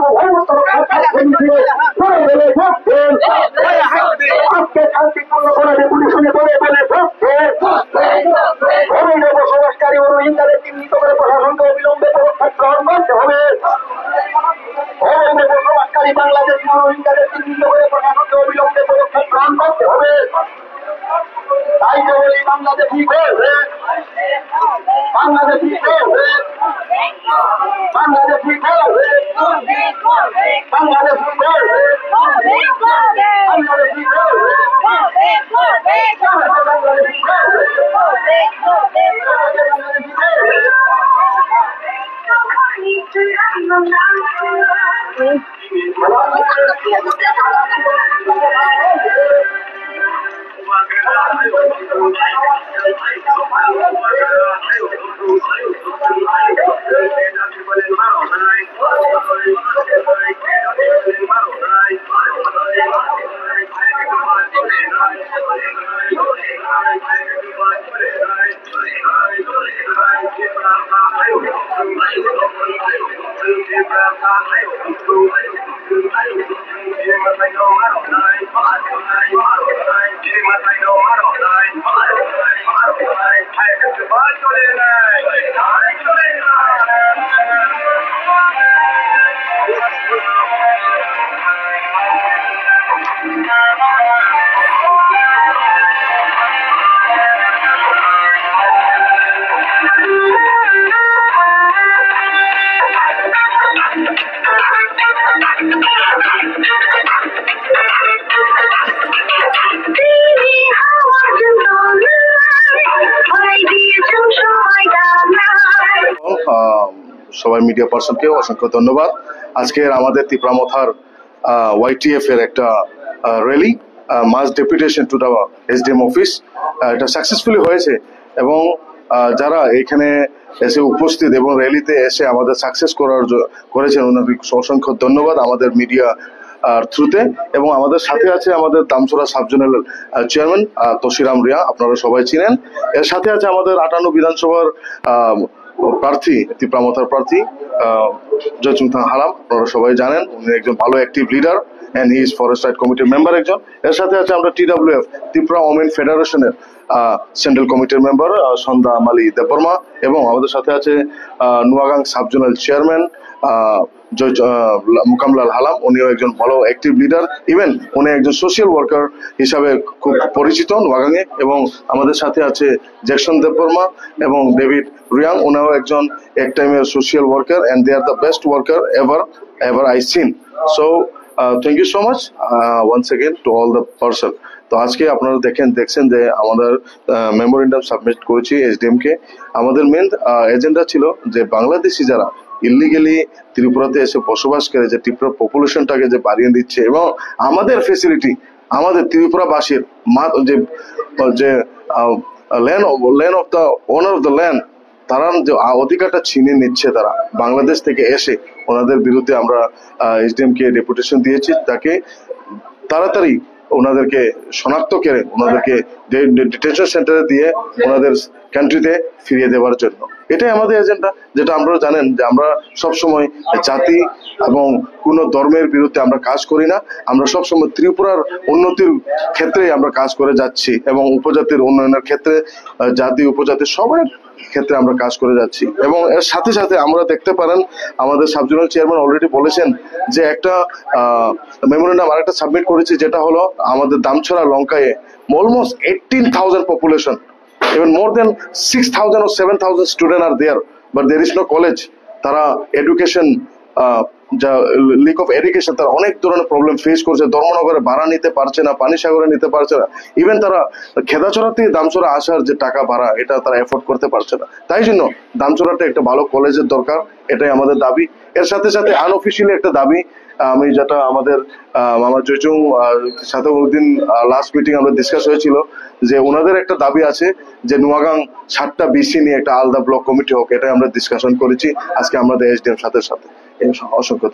সার্বভৌমত্ব রক্ষার আজকে শান্তিপূর্ণ করে রেপুটেশনে বলে বলে অবৈধ বসবাসকারী ও রোহিঙ্গাদের চিহ্নিত করে প্রশাসনকে অবিলম্বে পদক্ষেপ গ্রহণ করতে হবে। অবৈধ বসবাসকারী বাংলাদেশি ও রোহিঙ্গাদের চিহ্নিত করে প্রশাসনকে অবিলম্বে পদক্ষেপ গ্রহণ করতে হবে। তাই তো বলি বাংলাদেশি বাংলাদেশি বাংলাদেশি সবাই মিডিয়া পার্সনকে অসংখ্য ধন্যবাদ। আজকের আমাদের তিপ্রামথার YTF এর একটা rally mass deputation to the SDM office, এটা সাকসেসফুলি হয়েছে এবং যারা এখানে এসে উপস্থিত এবং র্যালিতে এসে আমাদের সাকসেস করেছেন ওনাকে অসংখ্য ধন্যবাদ আমাদের মিডিয়া থ্রুতে। এবং আমাদের সাথে আছে আমাদের Damchhara sub zonal chairman Tosiram Riya, আপনারা সবাই চিনেন। এর সাথে আছে আমাদের 58 বিধানসভার প্রার্থী তিপ্রামথার প্রার্থী জয়চুংথাং হালাম, আপনারা সবাই জানেন উনি একজন ভালো active leader and he is forest right কমিটির মেম্বার একজন। এর সাথে আছে আমরা TWF ত্রিপুরা ওমেন ফেডারেশনের সেন্ট্রাল কমিটির মেম্বার সন্ধ্যা মালি দেববর্মা, এবং আমাদের সাথে আছে Noagang sub zonal chairman Mukamlal Halam, উনিও একজন ভালো অ্যাক্টিভ লিডার, ইভেন উনি একজন সোশ্যাল ওয়ার্কার হিসাবে খুব পরিচিত নোয়াগাংয়ে। এবং আমাদের সাথে আছে জ্যাকসন দেববর্মা এবং ডেভিড রিয়াং, উনিও একজন এক টাইমের social worker and they are the best worker ever I seen. So thank you so much once again to all the person. তো আজকে আপনারা দেখছেন যে আমাদের মেমোরেন্ডাম সাবমিট করেছি SDM কে। আমাদের মেন এজেন্ডা ছিল যে বাংলাদেশি যারা ইলিগেলি ত্রিপুরাতে এসে বসবাস করে যে ত্রিপুরা পপুলেশনটাকে যে বাড়িয়ে দিচ্ছে এবং আমাদের ফেসিলিটি আমাদের ত্রিপুরাবাসীর যে land of the owner of the land, তারা যে অধিকারটা ছিনিয়ে নিচ্ছে তারা বাংলাদেশ থেকে এসে, ওনাদের বিরুদ্ধে আমরা SDM কে ডেপুটেশন দিয়েছি তাকে তাড়াতাড়ি ওনাদেরকে শনাক্ত করে ওনাদেরকে ডিটেনশন সেন্টারে দিয়ে ওনাদের কান্ট্রিতে ফিরিয়ে দেওয়ার জন্য। এটাই আমাদের এজেন্ডা, যেটা আপনারা জানেন যে আমরা সবসময় জাতি এবং কোন ধর্মের বিরুদ্ধে আমরা কাজ করি না। আমরা সবসময় ত্রিপুরার উন্নতির ক্ষেত্রে আমরা কাজ করে যাচ্ছি এবং উপজাতির উন্নয়নের ক্ষেত্রে জাতি উপজাতি সবার ক্ষেত্রে আমরা কাজ করে যাচ্ছি। এবং এর সাথে সাথে আমরা দেখতে পারেন আমাদের সাব জোনাল চেয়ারম্যান অলরেডি বলেছেন যে একটা মেমোরেন্ডাম আরেকটা সাবমিট করেছি, যেটা হলো আমাদের দামছড়া লঙ্কায় almost 18,000 population, even more than 6,000 or 7,000 students are there, but there is no college. তারা এডুকেশন যা লিক অফ এডুকেশন, তারা অনেক ধরনের প্রবলেম ফেস করছে। ধর্মনগরে ভাড়া নিতে পারছে না, পানিসাগরে নিতে পারছে না, ইভেন তারা খেদাছড়া থেকে দামছড়া আসার যে টাকা ভাড়া এটা তারা এফোর্ড করতে পারছে না। তাই জন্য দামছড়াটা একটা ভালো কলেজের দরকার, এটাই আমাদের দাবি। এর সাথে সাথে আনঅফিসিয়ালি একটা দাবি আমি যেটা আমাদের মামা জয়চুং সাথে ওদিন লাস্ট মিটিং আমরা ডিসকাস হয়েছিল যে ওনাদের একটা দাবি আছে যে নোয়াগাং 7টা BC নিয়ে একটা আলাদা ব্লক কমিটি হোক, এটাই আমরা ডিসকাশন করেছি আজকে আমাদের SDM সাথে। অসংখ্য